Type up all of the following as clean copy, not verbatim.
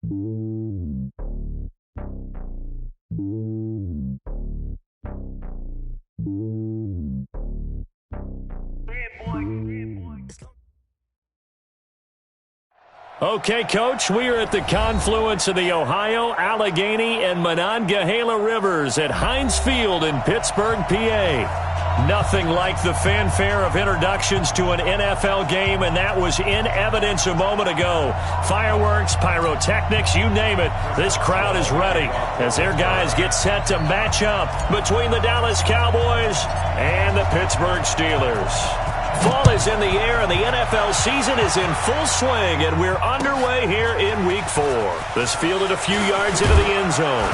Okay, Coach, we are at the confluence of the Ohio, Allegheny, and Monongahela Rivers at Heinz Field in Pittsburgh, PA. Nothing like the fanfare of introductions to an NFL game, and that was in evidence a moment ago. Fireworks, pyrotechnics, you name it. This crowd is ready as their guys get set to match up between the Dallas Cowboys and the Pittsburgh Steelers. Fall is in the air, and the NFL season is in full swing, and we're underway here in Week 4. This fielded a few yards into the end zone,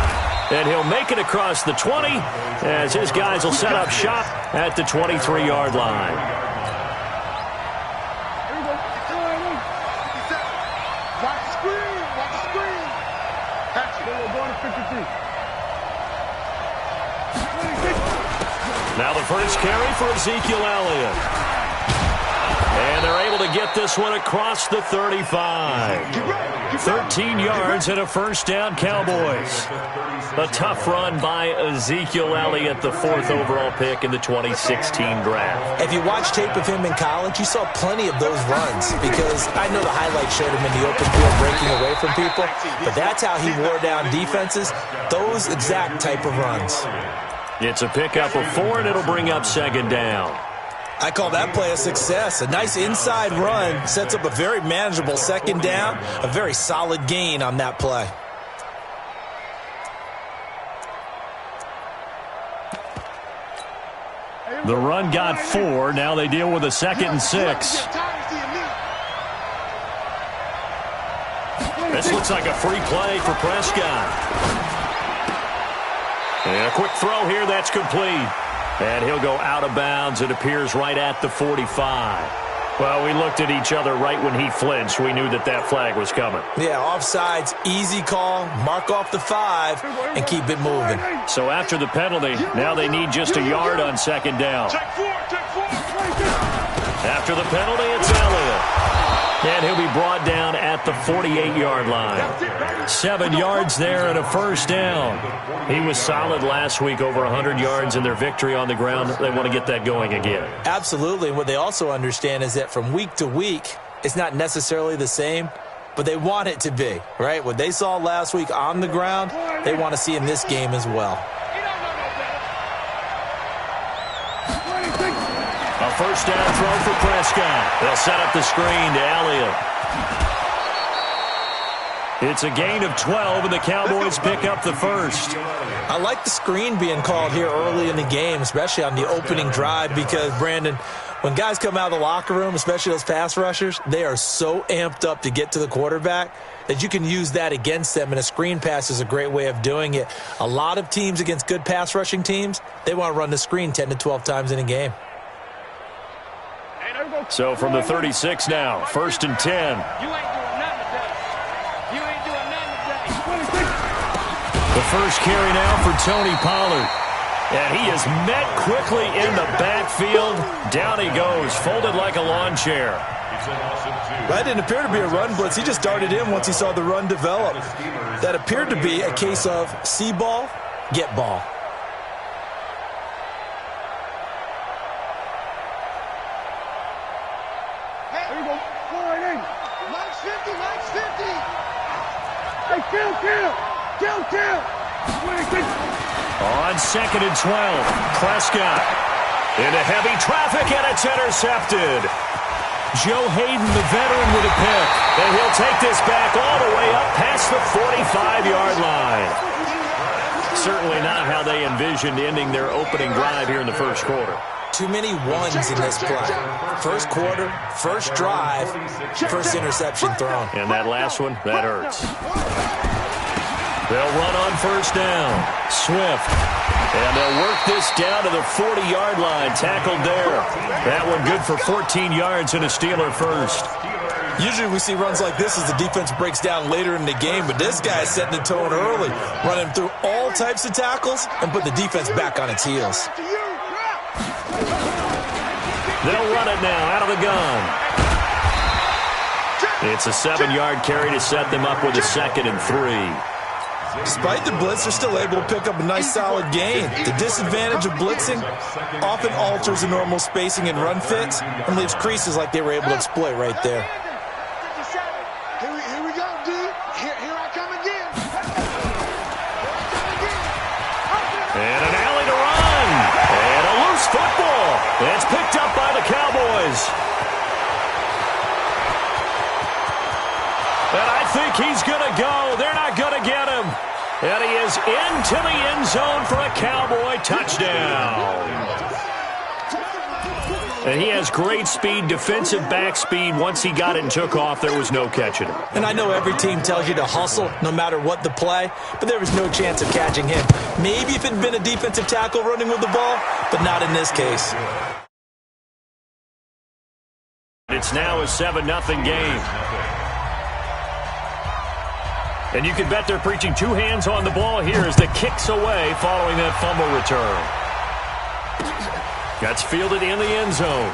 and he'll make it across the 20 as his guys will set up shop at the 23-yard line. Now the first carry for Ezekiel Elliott. And they're able to get this one across the 35. 13 yards and a first down, Cowboys. A tough run by Ezekiel Elliott, the 4th overall pick in the 2016 draft. If you watch tape of him in college, you saw plenty of those runs because I know the highlights showed him in the open field breaking away from people, but that's how he wore down defenses, those exact type of runs. It's a pickup of 4, and it'll bring up second down. I call that play a success. A nice inside run sets up a very manageable second down, a very solid gain on that play. The run got 4. Now they deal with a 2nd and 6. This looks like a free play for Prescott. And a quick throw here, that's complete. And he'll go out of bounds. It appears right at the 45. Well, we looked at each other right when he flinched. We knew that that flag was coming. Yeah, offsides, easy call, mark off the 5, and keep it moving. So after the penalty, now they need just a yard on second down. After the penalty, it's Elliott. And he'll be brought down at the 48-yard line. 7 yards there and a first down. He was solid last week, over 100 yards in their victory on the ground. They want to get that going again. Absolutely. And what they also understand is that from week to week, it's not necessarily the same, but they want it to be, right? What they saw last week on the ground, they want to see in this game as well. A first down throw for Prescott. They'll set up the screen to Elliott. It's a gain of 12, and the Cowboys pick up the first. I like the screen being called here early in the game, especially on the opening drive, because, Brandon, when guys come out of the locker room, especially those pass rushers, they are so amped up to get to the quarterback that you can use that against them, and a screen pass is a great way of doing it. A lot of teams against good pass rushing teams, they want to run the screen 10 to 12 times in a game. So from the 36 now, 1st and 10. You ain't doing nothing today. You ain't doing nothing today. The first carry now for Tony Pollard. And he is met quickly in the backfield. Down he goes, folded like a lawn chair. That didn't appear to be a run blitz. He just darted in once he saw the run develop. That appeared to be a case of see ball, get ball. On 2nd and 12, Prescott into heavy traffic, and it's intercepted. Joe Hayden, the veteran, with a pick, and he'll take this back all the way up past the 45-yard line. Certainly not how they envisioned ending their opening drive here in the first quarter. Too many ones in this play. First quarter, first drive, first interception thrown. And that last one, that hurts. They'll run on first down. Swift. And they'll work this down to the 40-yard line. Tackled there. That one good for 14 yards and a Steeler first. Usually we see runs like this as the defense breaks down later in the game, but this guy is setting the tone early, running through all types of tackles and put the defense back on its heels. They'll run it now out of the gun. It's a 7-yard carry to set them up with a 2nd and 3. Despite the blitz, they're still able to pick up a nice solid gain. The disadvantage of blitzing often alters the normal spacing and run fits and leaves creases like they were able to exploit right there. Here we go, dude. Here I come again. And an alley to run. And a loose football. It's picked up by the Cowboys. And I think he's going to go. They're not going to get him. And he is into the end zone for a Cowboy touchdown. And he has great speed, defensive back speed. Once he got it and took off, there was no catching him. And I know every team tells you to hustle no matter what the play, but there was no chance of catching him. Maybe if it had been a defensive tackle running with the ball, but not in this case. It's now a 7-0 game. And you can bet they're preaching 2 hands on the ball here as the kick's away following that fumble return. That's fielded in the end zone.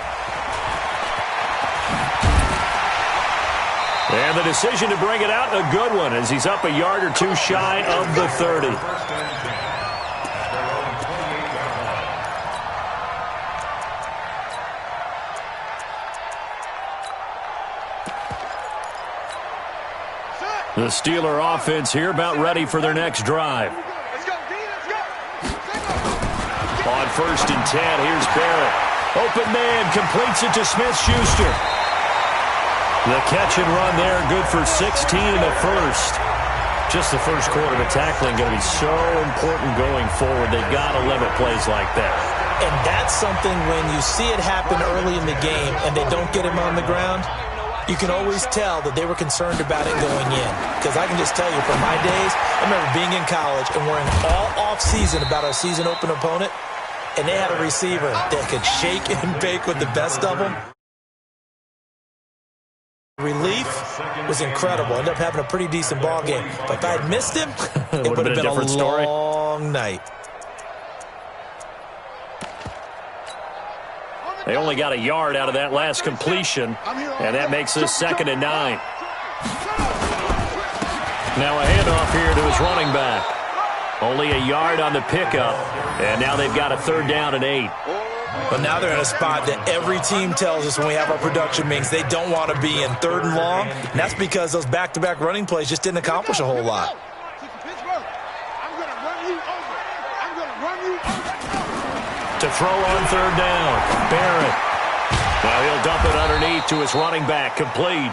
And the decision to bring it out, a good one, as he's up a yard or 2 shy of the 30. The Steeler offense here about ready for their next drive. Let's go, D. Let's go. On 1st and 10, here's Barrett. Open man, completes it to Smith-Schuster. The catch and run there, good for 16 in the first. Just the first quarter of tackling going to be so important going forward. They've got to limit plays like that. And that's something when you see it happen early in the game and they don't get him on the ground, you can always tell that they were concerned about it going in. Because I can just tell you, from my days, I remember being in college and worrying all off-season about our season-open opponent, and they had a receiver that could shake and bake with the best of them. Relief was incredible. Ended up having a pretty decent ball game. But if I had missed him, it would have been a long night. They only got a yard out of that last completion, and that makes this 2nd and 9. Now a handoff here to his running back. Only a yard on the pickup, and now they've got a 3rd down and 8. But now they're in a spot that every team tells us when we have our production meetings they don't want to be in, 3rd and long, and that's because those back-to-back running plays just didn't accomplish a whole lot. I'm going to run you over. I'm going to run you over. To throw on 3rd down, Barrett. Now he'll dump it underneath to his running back, complete.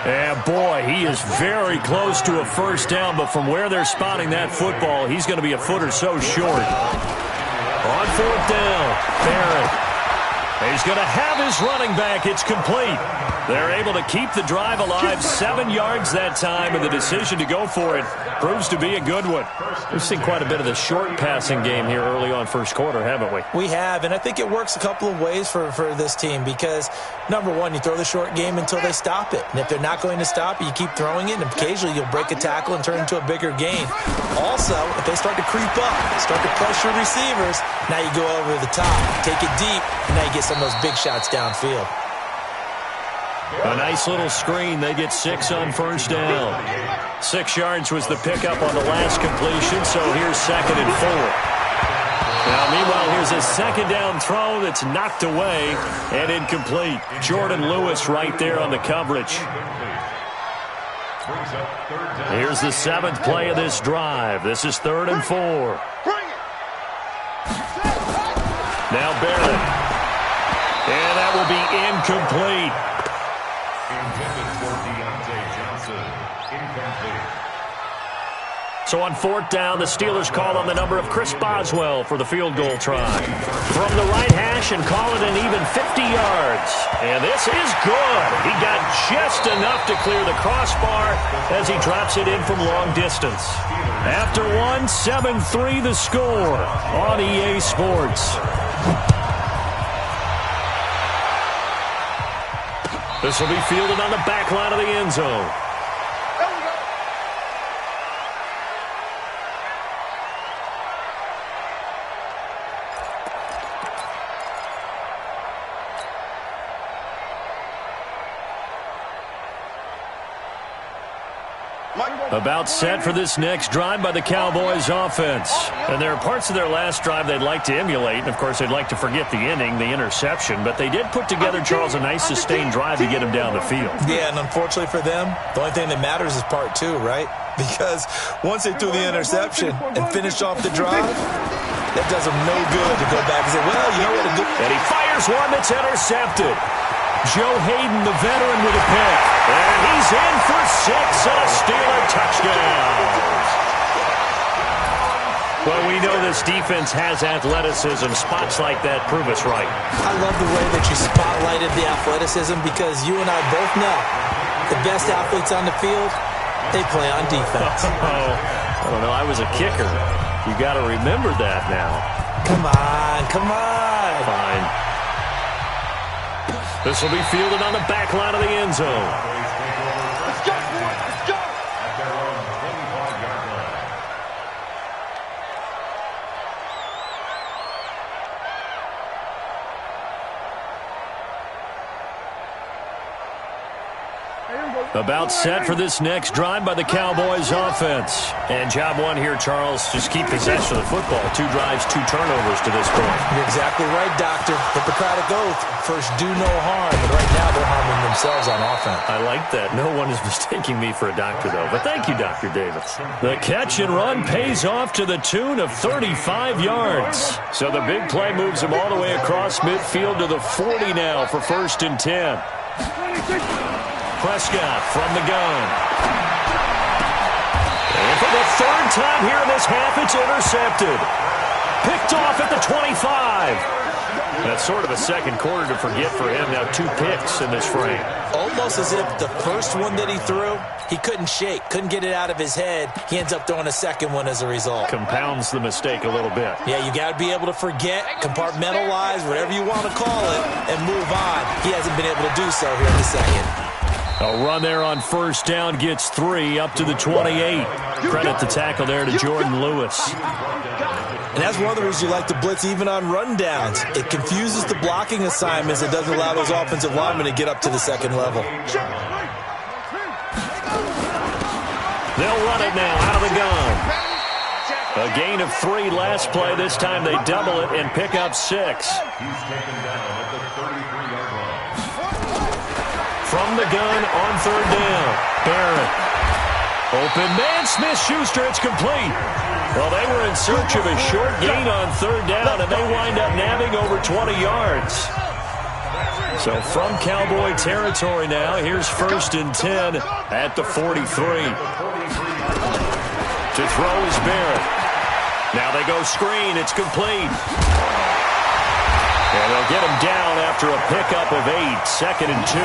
And boy, he is very close to a 1st down, but from where they're spotting that football, he's going to be a foot or so short. On 4th down, Barrett. He's going to have his running back. It's complete. They're able to keep the drive alive, 7 yards that time, and the decision to go for it proves to be a good one. We've seen quite a bit of the short passing game here early on first quarter, haven't we? We have, and I think it works a couple of ways for this team because, number one, you throw the short game until they stop it. And if they're not going to stop it, you keep throwing it, and occasionally you'll break a tackle and turn it into a bigger gain. Also, if they start to creep up, start to pressure receivers, now you go over the top, take it deep, and now you get some of those big shots downfield. A nice little screen. They get 6 on 1st down. 6 yards was the pickup on the last completion, so here's 2nd and 4. Now, meanwhile, here's a 2nd down throw that's knocked away and incomplete. Jordan Lewis right there on the coverage. Here's the 7th play of this drive. This is 3rd and 4. Now Barrett. And that will be incomplete. So on 4th down, the Steelers call on the number of Chris Boswell for the field goal try. From the right hash and call it an even 50 yards. And this is good. He got just enough to clear the crossbar as he drops it in from long distance. After one, 7-3 the score on EA Sports. This will be fielded on the back line of the end zone. About set for this next drive by the Cowboys offense. And there are parts of their last drive they'd like to emulate. And, of course, they'd like to forget the inning, the interception. But they did put together, Charles, a nice sustained drive to get him down the field. Yeah, and unfortunately for them, the only thing that matters is part two, right? Because once they threw the interception and finished off the drive, that does them no good to go back and say, well, you know what? And he fires one that's intercepted. Joe Hayden, the veteran, with a pick. And he's in for 6 and a Steeler touchdown. Well, we know this defense has athleticism. Spots like that prove us right. I love the way that you spotlighted the athleticism because you and I both know the best athletes on the field, they play on defense. Oh, I don't know. I was a kicker. You got to remember that now. Come on, come on. Fine. This will be fielded on the back line of the end zone. Let's go, boy. Let's go. About set for this next drive by the Cowboys offense. And job one here, Charles, just keep possession of the football. 2 drives, 2 turnovers to this point. You're exactly right, Doctor. Hippocratic oath. First, do no harm. And right now, they're harming themselves on offense. I like that. No one is mistaking me for a doctor, though. But thank you, Dr. Davis. The catch and run pays off to the tune of 35 yards. So the big play moves him all the way across midfield to the 40 now for 1st and 10. Prescott from the gun. And for the 3rd time here in this half, it's intercepted. Picked off at the 25. That's sort of a second quarter to forget for him. Now 2 picks in this frame. Almost as if the first one that he threw, he couldn't shake, couldn't get it out of his head. He ends up throwing a second one as a result. Compounds the mistake a little bit. Yeah, you got to be able to forget, compartmentalize, whatever you want to call it, and move on. He hasn't been able to do so here in the second. A run there on 1st down gets 3 up to the 28. Credit the tackle there to Jordan Lewis. And that's one of the reasons you like to blitz even on rundowns. It confuses the blocking assignments. It doesn't allow those offensive linemen to get up to the second level. They'll run it now out of the gun. A gain of 3 last play. This time they double it and pick up 6. From the gun on 3rd down. Barrett. Open man, Smith-Schuster. It's complete. Well, they were in search of a short gain on 3rd down, and they wind up nabbing over 20 yards. So from Cowboy territory now, here's 1st and 10 at the 43. To throw is Barrett. Now they go screen. It's complete. And they'll get him down after a pickup of 8. 2nd and 2.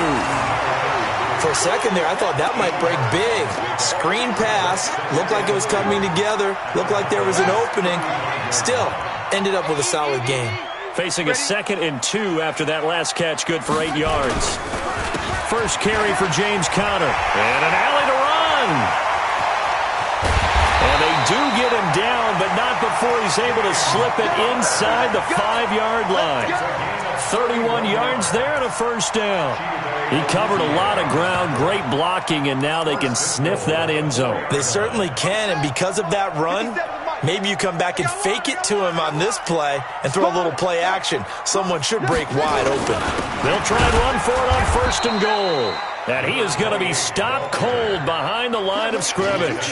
For a second there, I thought that might break big. Screen pass. Looked like it was coming together. Looked like there was an opening. Still, ended up with a solid game. Facing a 2nd and 2 after that last catch, good for 8 yards. First carry for James Conner. And an alley to run. And they do get him down, but not before he's able to slip it inside the 5-yard line. 31 yards there and a 1st down. He covered a lot of ground, great blocking, and now they can sniff that end zone. They certainly can, and because of that run, maybe you come back and fake it to him on this play and throw a little play action. Someone should break wide open. They'll try and run for it on 1st and goal. And he is going to be stopped cold behind the line of scrimmage.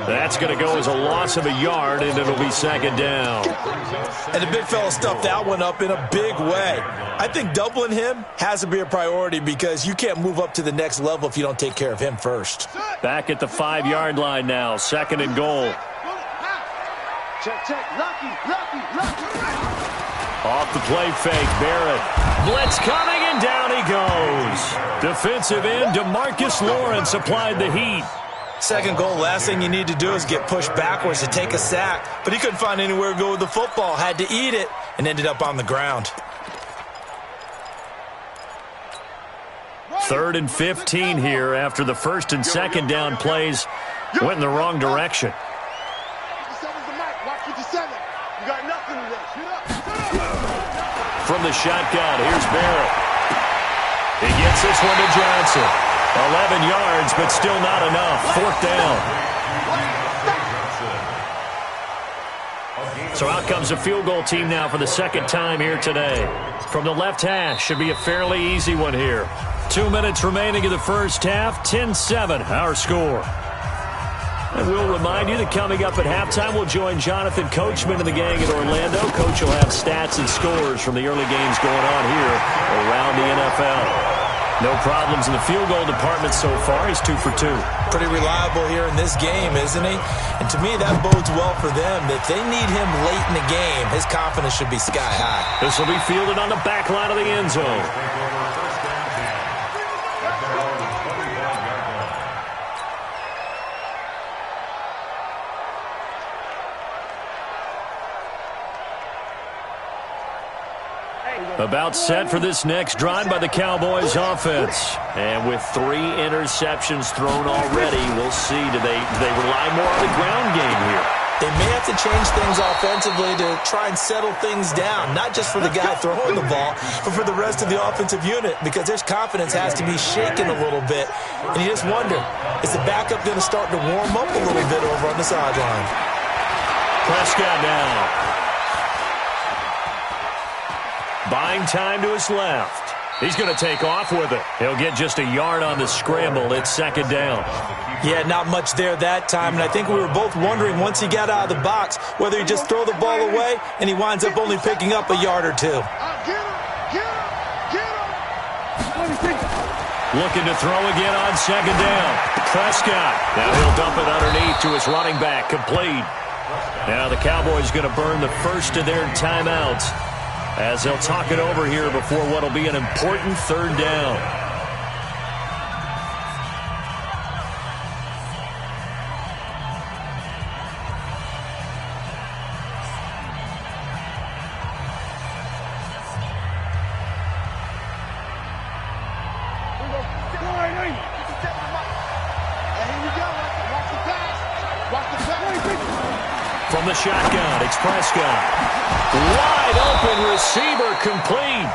That's going to go as a loss of a yard, and it'll be 2nd down. And the big fella stuffed that one up in a big way. I think doubling him has to be a priority because you can't move up to the next level if you don't take care of him first. Back at the 5-yard line now, 2nd and goal. Check, check. Lucky. Off the play fake, Barrett. Blitz coming, and down he goes. Defensive end DeMarcus Lawrence applied the heat. 2nd goal, last thing you need to do is get pushed backwards to take a sack. But he couldn't find anywhere to go with the football. Had to eat it and ended up on the ground. 3rd and 15 here after the 1st and 2nd down plays went in the wrong direction. 57's the mic. Watch 57. You got nothing today. From the shotgun, here's Barrett. He gets this one to Johnson. 11 yards, but still not enough. Fourth down. So out comes a field goal team now for the second time here today. From the left hash, should be a fairly easy one here. 2 minutes remaining in the first half, 10-7, our score. And we'll remind you that coming up at halftime, we'll join Jonathan Coachman and the gang in Orlando. Coach will have stats and scores from the early games going on here around the NFL. No problems in the field goal department so far. He's 2 for 2. Pretty reliable here in this game, isn't he? And to me, that bodes well for them. If they need him late in the game, his confidence should be sky high. This will be fielded on the back line of the end zone. About set for this next drive by the Cowboys offense. And with 3 interceptions thrown already, we'll see. Do they rely more on the ground game here? They may have to change things offensively to try and settle things down, not just for the guy throwing the ball, but for the rest of the offensive unit, because their confidence has to be shaken a little bit. And you just wonder, is the backup going to start to warm up a little bit over on the sideline? Prescott now. Buying time to his left. He's going to take off with it. He'll get just a yard on the scramble. It's second down. Yeah, not much there that time. And I think we were both wondering once he got out of the box whether he'd just throw the ball away and he winds up only picking up a yard or 2. Looking to throw again on second down. Prescott. Now he'll dump it underneath to his running back. Complete. Now the Cowboys going to burn the first of their timeouts, as they'll talk it over here before what will be an important third down. From the shotgun, it's Prescott. Wide open receiver, complete.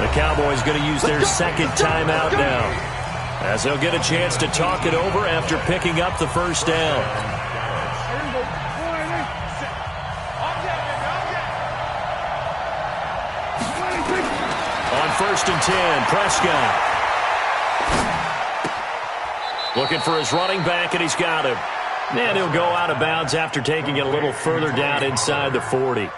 The Cowboys going to use their second timeout now, as they'll get a chance to talk it over after picking up the first down. On 1st and 10, Prescott. Looking for his running back, and he's got him. And he'll go out of bounds after taking it a little further down inside the 40.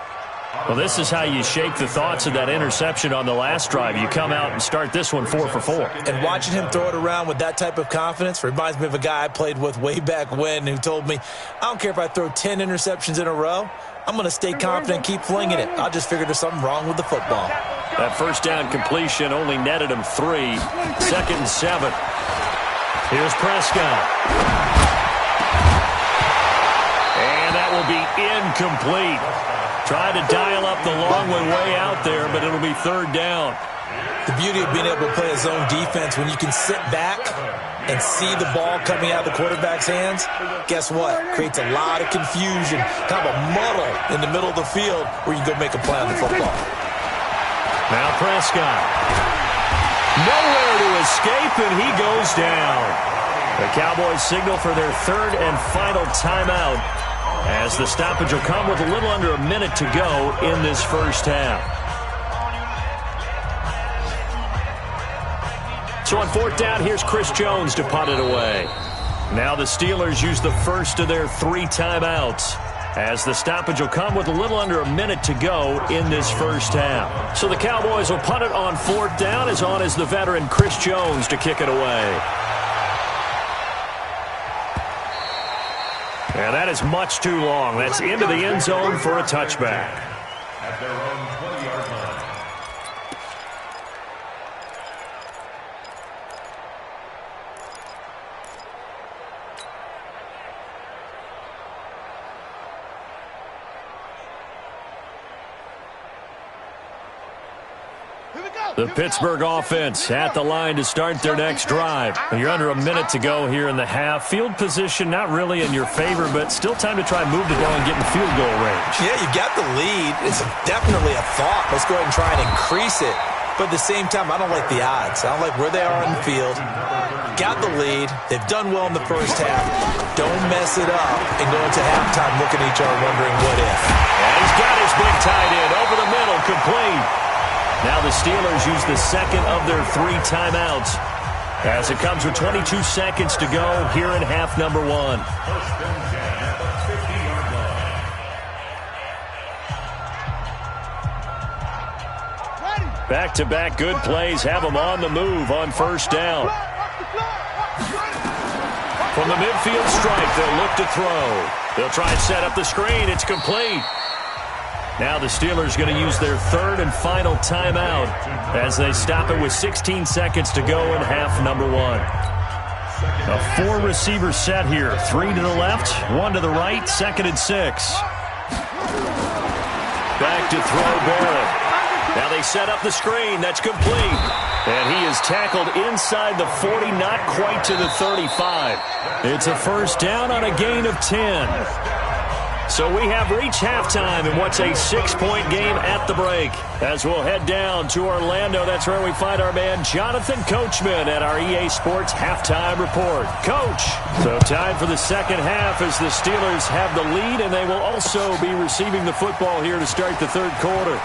Well, this is how you shake the thoughts of that interception on the last drive. You come out and start this one 4 for 4. And watching him throw it around with that type of confidence reminds me of a guy I played with way back when who told me, I don't care if I throw 10 interceptions in a row. I'm going to stay confident and keep flinging it. I just figured there's something wrong with the football. That first down completion only netted him 3. 2nd and 7. Here's Prescott. And that will be incomplete. Tried to dial up the long one way out there, but it'll be third down. The beauty of being able to play a zone defense, when you can sit back and see the ball coming out of the quarterback's hands, guess what? Creates a lot of confusion, kind of a muddle in the middle of the field where you can go make a play on the football. Now Prescott. Nowhere to escape, and he goes down. The Cowboys signal for their third and final timeout, as the stoppage will come with a little under a minute to go in this first half. So on 4th down, here's Chris Jones to punt it away. Now the Steelers use the first of their 3 timeouts, as the stoppage will come with a little under a minute to go in this first half. So the Cowboys will punt it on 4th down, as on is the veteran Chris Jones to kick it away. And that is much too long. That's into the end zone for a touchback. At their own 20-yard line. The Pittsburgh offense at the line to start their next drive. You're under a minute to go here in the half. Field position not really in your favor, but still time to try and move the ball and get in field goal range. Yeah, you got the lead. It's definitely a thought. Let's go ahead and try and increase it. But at the same time, I don't like the odds. I don't like where they are on the field. Got the lead. They've done well in the first half. Don't mess it up and go into halftime looking at each other wondering what if. And he's got his big tight end over the middle, complete. Now the Steelers use the second of their 3 timeouts as it comes with 22 seconds to go here in half number 1. Back-to-back good plays have them on the move on first down. From the midfield stripe, they'll look to throw. They'll try and set up the screen. It's complete. Now the Steelers going to use their 3rd and final timeout as they stop it with 16 seconds to go in half number 1. A 4-receiver set here. 3 to the left, 1 to the right, 2nd and 6. Back to throw Barrett. Now they set up the screen. That's complete. And he is tackled inside the 40, not quite to the 35. It's a first down on a gain of 10. So we have reached halftime in what's a 6-point game at the break. As we'll head down to Orlando, that's where we find our man Jonathan Coachman at our EA Sports Halftime Report. Coach, so time for the second half as the Steelers have the lead, and they will also be receiving the football here to start the 3rd quarter.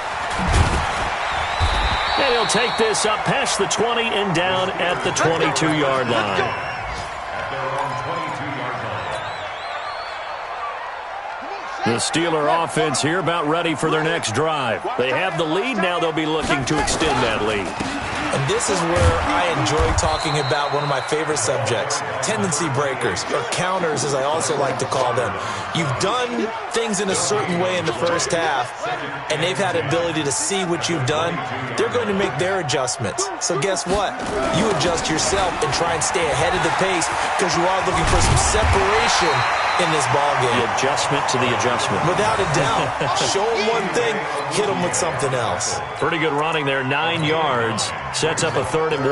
And he'll take this up past the 20 and down at the 22-yard line. The Steeler offense here about ready for their next drive. They have the lead. Now they'll be looking to extend that lead. And this is where I enjoy talking about one of my favorite subjects, tendency breakers, or counters as I also like to call them. You've done things in a certain way in the first half, and they've had the ability to see what you've done. They're going to make their adjustments. So guess what? You adjust yourself and try and stay ahead of the pace because you are looking for some separation in this ball game. The adjustment to the adjustment. Without a doubt. Show them one thing, hit them with something else. Pretty good running there, 9 yards. Sets up a 3rd and 1.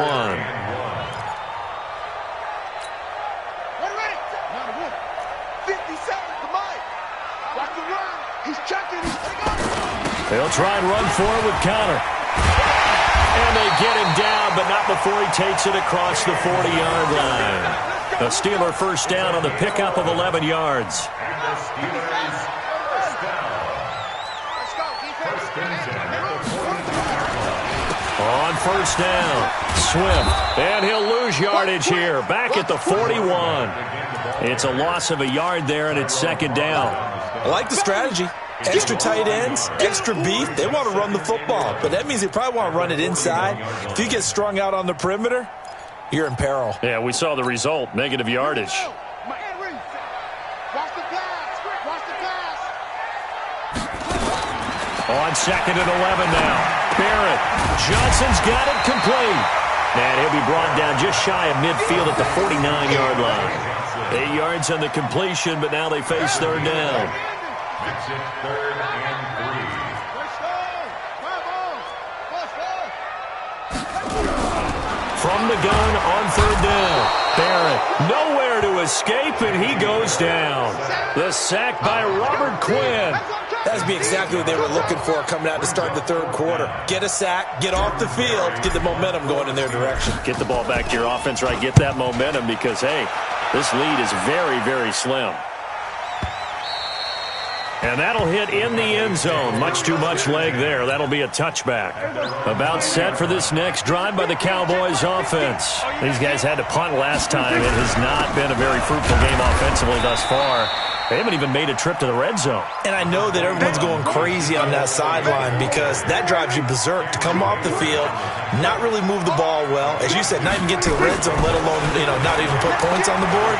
They'll try and run forward with Connor. And they get him down, but not before he takes it across the 40-yard line. A Steeler first down on the pickup of 11 yards. On first down, Swift, and he'll lose yardage here, back at the 41. It's a loss of a yard there, and it's 2nd down. I like the strategy. Extra tight ends, extra beef. They want to run the football, but that means they probably want to run it inside. If you get strung out on the perimeter, you're in peril. Yeah, we saw the result, negative yardage. On 2nd and 11 now. Barrett. Johnson's got it complete. And he'll be brought down just shy of midfield at the 49-yard line. 8 yards on the completion, but now they face 3rd down. From the gun on 3rd down. Barrett nowhere to escape, and he goes down. The sack by Robert Quinn. That'd be exactly what they were looking for coming out to start the 3rd quarter. Get a sack, get off the field, get the momentum going in their direction. Get the ball back to your offense, right? Get that momentum because, hey, this lead is very, very slim. And that'll hit in the end zone. Much too much leg there. That'll be a touchback. About set for this next drive by the Cowboys offense. These guys had to punt last time. It has not been a very fruitful game offensively thus far. They haven't even made a trip to the red zone. And I know that everyone's going crazy on that sideline because that drives you berserk to come off the field, not really move the ball well. As you said, not even get to the red zone, let alone, not even put points on the board.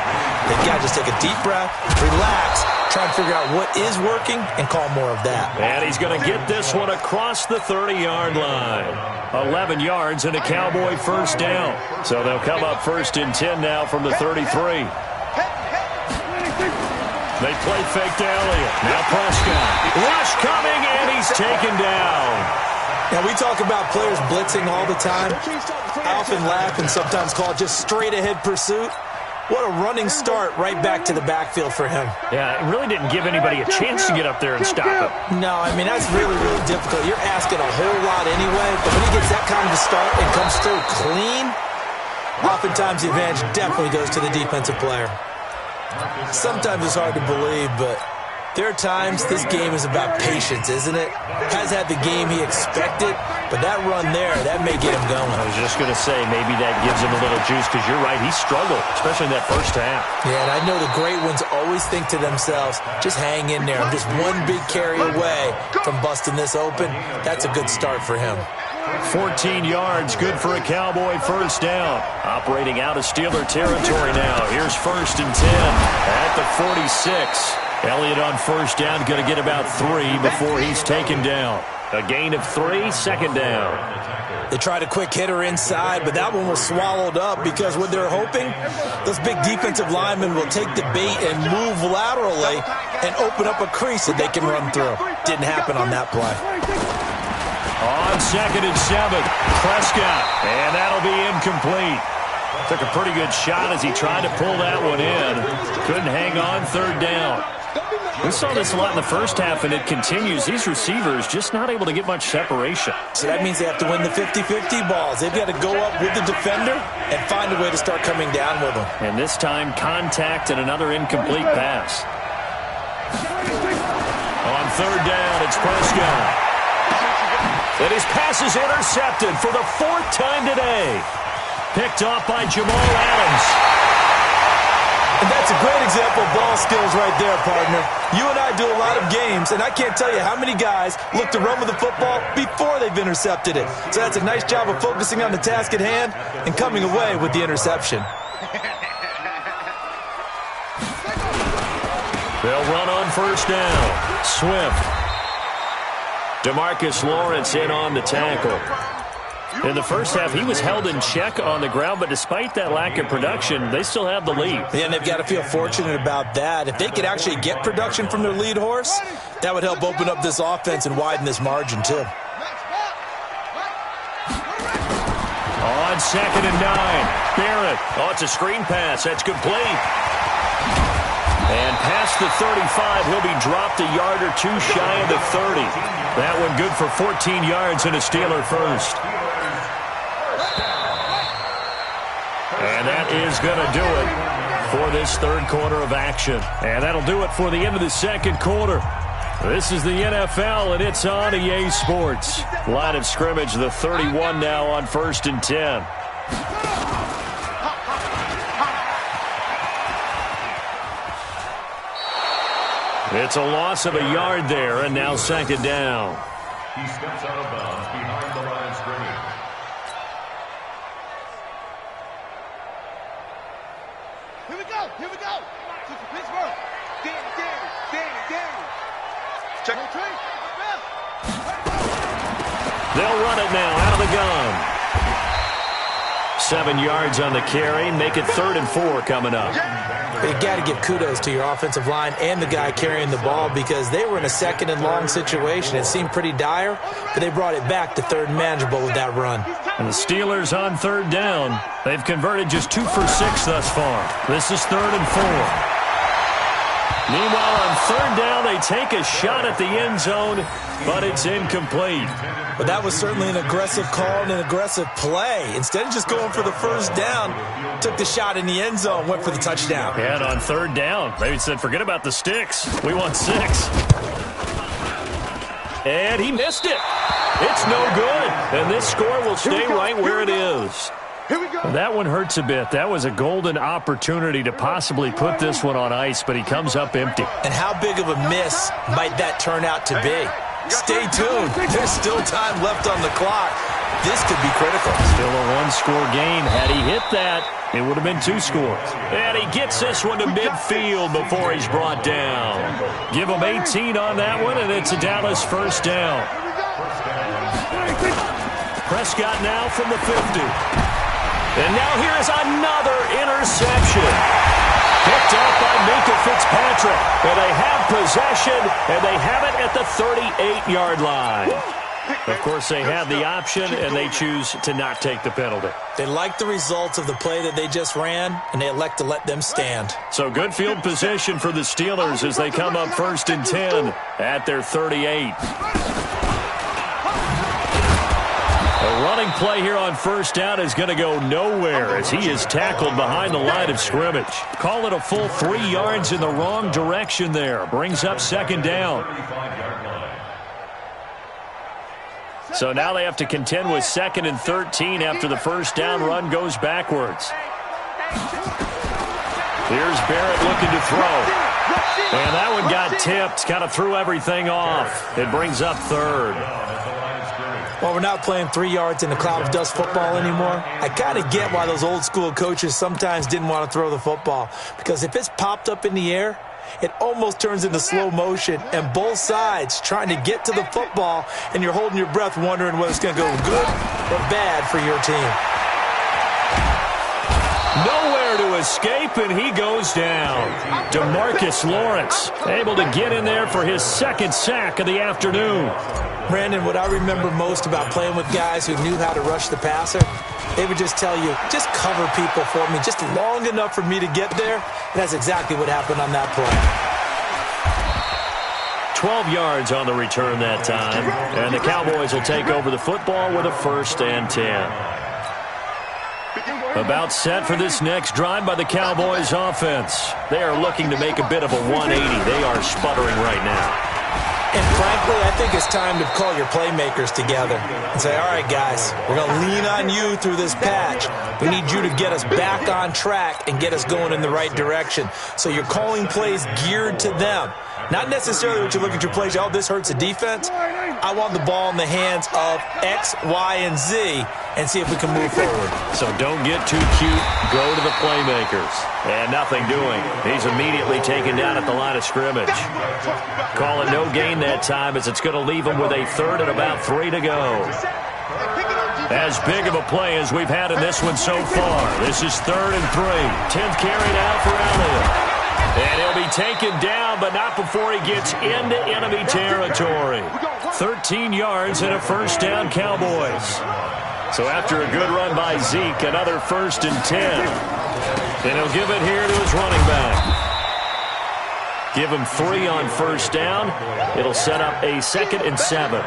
They've got to just take a deep breath, relax, try and figure out what is working and call more of that. And he's going to get this one across the 30-yard line. 11 yards and a Cowboy first down. So they'll come up 1st and 10 now from the 33. They play fake to Elliott. Now Prescott. Rush coming, and he's taken down. Now, we talk about players blitzing all the time. I often laugh and sometimes call it just straight-ahead pursuit. What a running start right back to the backfield for him. Yeah, it really didn't give anybody a chance to get up there and stop him. No, I mean, that's really, really difficult. You're asking a whole lot anyway, but when he gets that kind of a start and comes through clean, oftentimes the advantage definitely goes to the defensive player. Sometimes it's hard to believe, but there are times this game is about patience, isn't it? Has had the game he expected, but that run there, that may get him going. I was just going to say, maybe that gives him a little juice, because you're right, he struggled, especially in that first half. Yeah, and I know the great ones always think to themselves, just hang in there. I'm just one big carry away from busting this open. That's a good start for him. 14 yards, good for a Cowboy first down. Operating out of Steeler territory now. Here's 1st and 10 at the 46. Elliott on first down, going to get about 3 before he's taken down. A gain of 3, 2nd down. They tried a quick hitter inside, but that one was swallowed up because what they're hoping, those big defensive linemen will take the bait and move laterally and open up a crease that they can run through. Didn't happen on that play. On 2nd and 7, Prescott, and that'll be incomplete. Took a pretty good shot as he tried to pull that one in. Couldn't hang on, 3rd down. We saw this a lot in the first half, and it continues. These receivers just not able to get much separation. So that means they have to win the 50-50 balls. They've got to go up with the defender and find a way to start coming down with them. And this time, contact and another incomplete pass. On 3rd down, it's Prescott. And his pass is intercepted for the 4th time today. Picked off by Jamal Adams. And that's a great example of ball skills right there, partner. You and I do a lot of games, and I can't tell you how many guys look to run with the football before they've intercepted it. So that's a nice job of focusing on the task at hand and coming away with the interception. They'll run on first down. Swift. DeMarcus Lawrence in on the tackle. In the first half, he was held in check on the ground, but despite that lack of production, they still have the lead. Yeah, and they've got to feel fortunate about that. If they could actually get production from their lead horse, that would help open up this offense and widen this margin, too. On 2nd and 9, Barrett. Oh, it's a screen pass. That's complete. And past the 35, he'll be dropped a yard or 2 shy of the 30. That one good for 14 yards and a Steeler first. And that is going to do it for this 3rd quarter of action. And that'll do it for the end of the 2nd quarter. This is the NFL, and it's on EA Sports. Line of scrimmage, the 31 now on 1st and 10. It's a loss of a yard there, and now 2nd down. He steps out of bounds behind the line of scrimmage. Here we go. Here we go. Pittsburgh. Danny. Check. They'll run it now out of the gun. 7 yards on the carry. Make it 3rd and 4 coming up. You've got to give kudos to your offensive line and the guy carrying the ball because they were in a 2nd and long situation. It seemed pretty dire, but they brought it back to 3rd and manageable with that run. And the Steelers on 3rd down. They've converted just 2 for 6 thus far. This is 3rd and 4. Meanwhile, on 3rd down, they take a shot at the end zone, but it's incomplete. But that was certainly an aggressive call and an aggressive play. Instead of just going for the first down, took the shot in the end zone, went for the touchdown. Yeah, and on 3rd down, they said, forget about the sticks. We want 6. And he missed it. It's no good. And this score will stay right where it is. That one hurts a bit. That was a golden opportunity to possibly put this one on ice, but he comes up empty. And how big of a miss might that turn out to be? Stay tuned. There's still time left on the clock. This could be critical. Still a 1-score game. Had he hit that, it would have been 2 scores. And he gets this one to midfield before he's brought down. Give him 18 on that one, and it's a Dallas first down. Prescott now from the 50. And now here is another interception. Picked off by Minkah Fitzpatrick. And they have possession, and they have it at the 38-yard line. Of course, they have the option, and they choose to not take the penalty. They like the results of the play that they just ran, and they elect to let them stand. So good field position for the Steelers as they come up 1st and 10 at their 38. A running play here on 1st down is going to go nowhere as he is tackled behind the line of scrimmage. Call it a full 3 yards in the wrong direction there. Brings up 2nd down. So now they have to contend with 2nd and 13 after the 1st down run goes backwards. Here's Barrett looking to throw. And that one got tipped, kind of threw everything off. It brings up 3rd. Well, we're not playing 3 yards in a cloud of dust football anymore. I kind of get why those old school coaches sometimes didn't want to throw the football. Because if it's popped up in the air, it almost turns into slow motion, and both sides trying to get to the football, and you're holding your breath wondering whether it's going to go good or bad for your team. Nowhere to escape, and he goes down. DeMarcus Lawrence able to get in there for his 2nd sack of the afternoon. Brandon, what I remember most about playing with guys who knew how to rush the passer, they would just tell you, just cover people for me, just long enough for me to get there. And that's exactly what happened on that play. 12 yards on the return that time, and the Cowboys will take over the football with a 1st and 10. About set for this next drive by the Cowboys offense. They are looking to make a bit of a 180. They are sputtering right now. And frankly, I think it's time to call your playmakers together and say, all right, guys, we're going to lean on you through this patch. We need you to get us back on track and get us going in the right direction. So you're calling plays geared to them. Not necessarily what you look at your plays, oh, this hurts the defense. I want the ball in the hands of X, Y, and Z and see if we can move forward. So don't get too cute. Go to the playmakers. And nothing doing. He's immediately taken down at the line of scrimmage. Call it no gain that time as it's going to leave him with a 3rd and about 3 to go. As big of a play as we've had in this one so far. This is 3rd and 3. 10th carry now for Elliott. And he'll be taken down, but not before he gets into enemy territory. 13 yards and a 1st down, Cowboys. So after a good run by Zeke, another 1st and 10. And he'll give it here to his running back. Give him 3 on 1st down. It'll set up a 2nd and 7.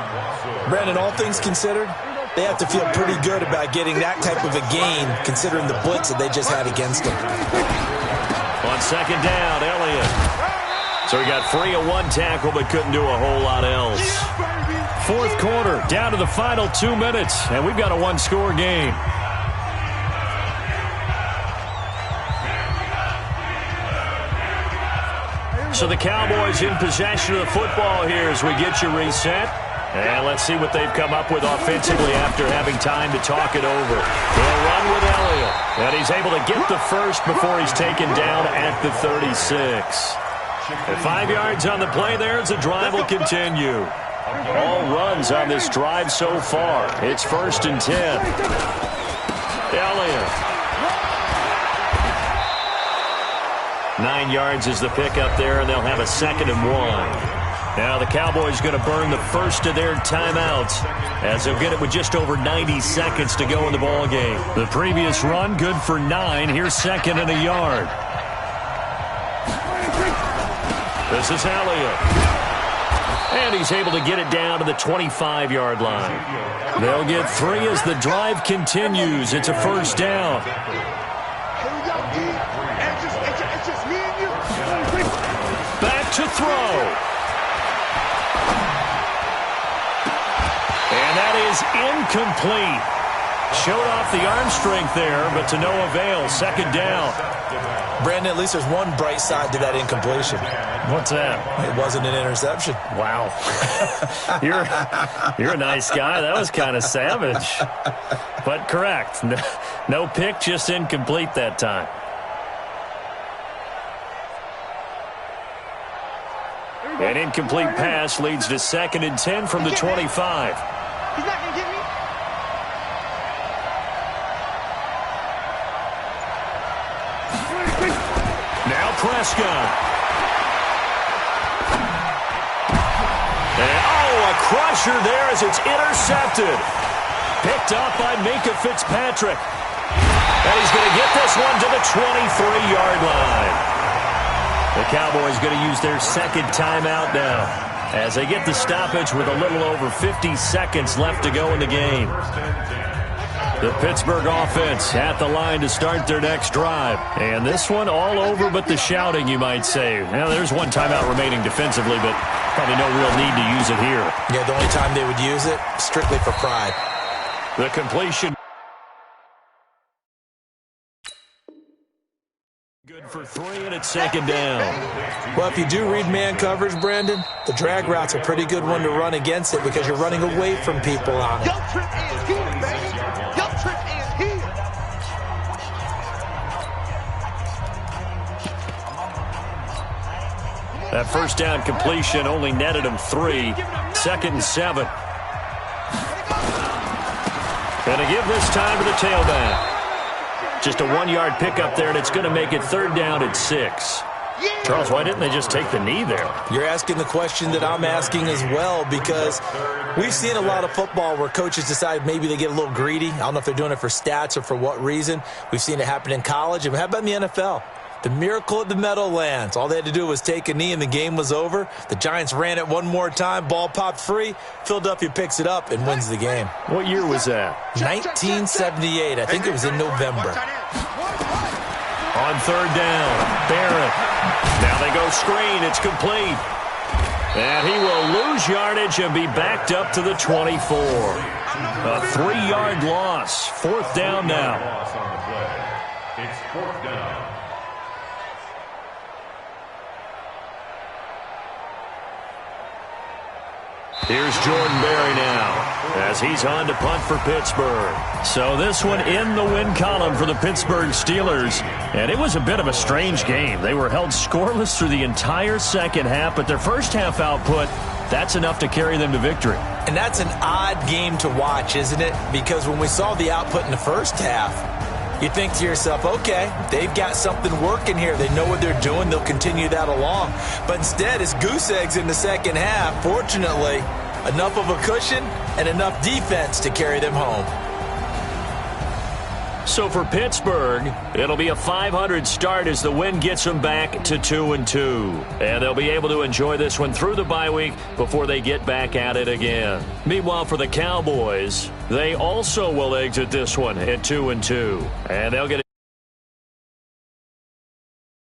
Brandon, all things considered, they have to feel pretty good about getting that type of a gain, considering the blitz that they just had against them. On 2nd down, Elliott. So he got free of 1 tackle, but couldn't do a whole lot else. 4th quarter, down to the final 2 minutes, and we've got a 1-score game. So the Cowboys in possession of the football here as we get you reset. And let's see what they've come up with offensively after having time to talk it over. They'll run with Elliott. And he's able to get the 1st before he's taken down at the 36. And 5 yards on the play there as the drive will continue. All runs on this drive so far. It's 1st and 10. Elliott. 9 yards is the pickup there, and they'll have a 2nd and 1. Now the Cowboys going to burn the first of their timeouts as they'll get it with just over 90 seconds to go in the ball game. The previous run good for 9. Here's 2nd and a yard. This is Elliott. And he's able to get it down to the 25-yard line. They'll get 3 as the drive continues. It's a 1st down. Back to throw. And that is incomplete. Showed off the arm strength there, but to no avail. 2nd down. Brandon, at least there's one bright side to that incompletion. What's that? It wasn't an interception. Wow. You're a nice guy. That was kind of savage. But correct. No pick, just incomplete that time. An incomplete pass leads to 2nd and 10 from the 25. He's not going to get me. Now Prescott. And, a crusher there as it's intercepted. Picked up by Minkah Fitzpatrick. And he's going to get this one to the 23-yard line. The Cowboys going to use their second timeout now as they get the stoppage with a little over 50 seconds left to go in the game. The Pittsburgh offense at the line to start their next drive. And this one all over but the shouting, you might say. Now, there's one timeout remaining defensively, but probably no real need to use it here. Yeah, the only time they would use it, strictly for pride. The completion. Good for 3, and it's second down. Well, if you do read man coverage, Brandon, the drag route's a pretty good one to run against it because you're running away from people on it. Your trip is here, baby. Your trip is here. That first down completion only netted him 3. 2nd and 7. And to give this time to the tailback. Just a 1-yard pickup there, and it's going to make it 3rd down at 6. Charles, why didn't they just take the knee there? You're asking the question that I'm asking as well, because we've seen a lot of football where coaches decide maybe they get a little greedy. I don't know if they're doing it for stats or for what reason. We've seen it happen in college. And how about in the NFL? The miracle of the Meadowlands. All they had to do was take a knee and the game was over. The Giants ran it one more time. Ball popped free. Philadelphia picks it up and wins the game. What year was that? 1978. I think it was in November. On 3rd down, Barrett. Now they go screen. It's complete. And he will lose yardage and be backed up to the 24. A 3-yard loss. 4th down now. It's 4th down. Here's Jordan Berry now as he's on to punt for Pittsburgh. So this one in the win column for the Pittsburgh Steelers. And it was a bit of a strange game. They were held scoreless through the entire second half, but their first half output, that's enough to carry them to victory. And that's an odd game to watch, isn't it? Because when we saw the output in the first half, you think to yourself, okay, they've got something working here. They know what they're doing. They'll continue that along. But instead, it's goose eggs in the second half. Fortunately, enough of a cushion and enough defense to carry them home. So for Pittsburgh, it'll be a .500 start as the win gets them back to 2-2. And they'll be able to enjoy this one through the bye week before they get back at it again. Meanwhile, for the Cowboys, they also will exit this one at 2-2. And they'll get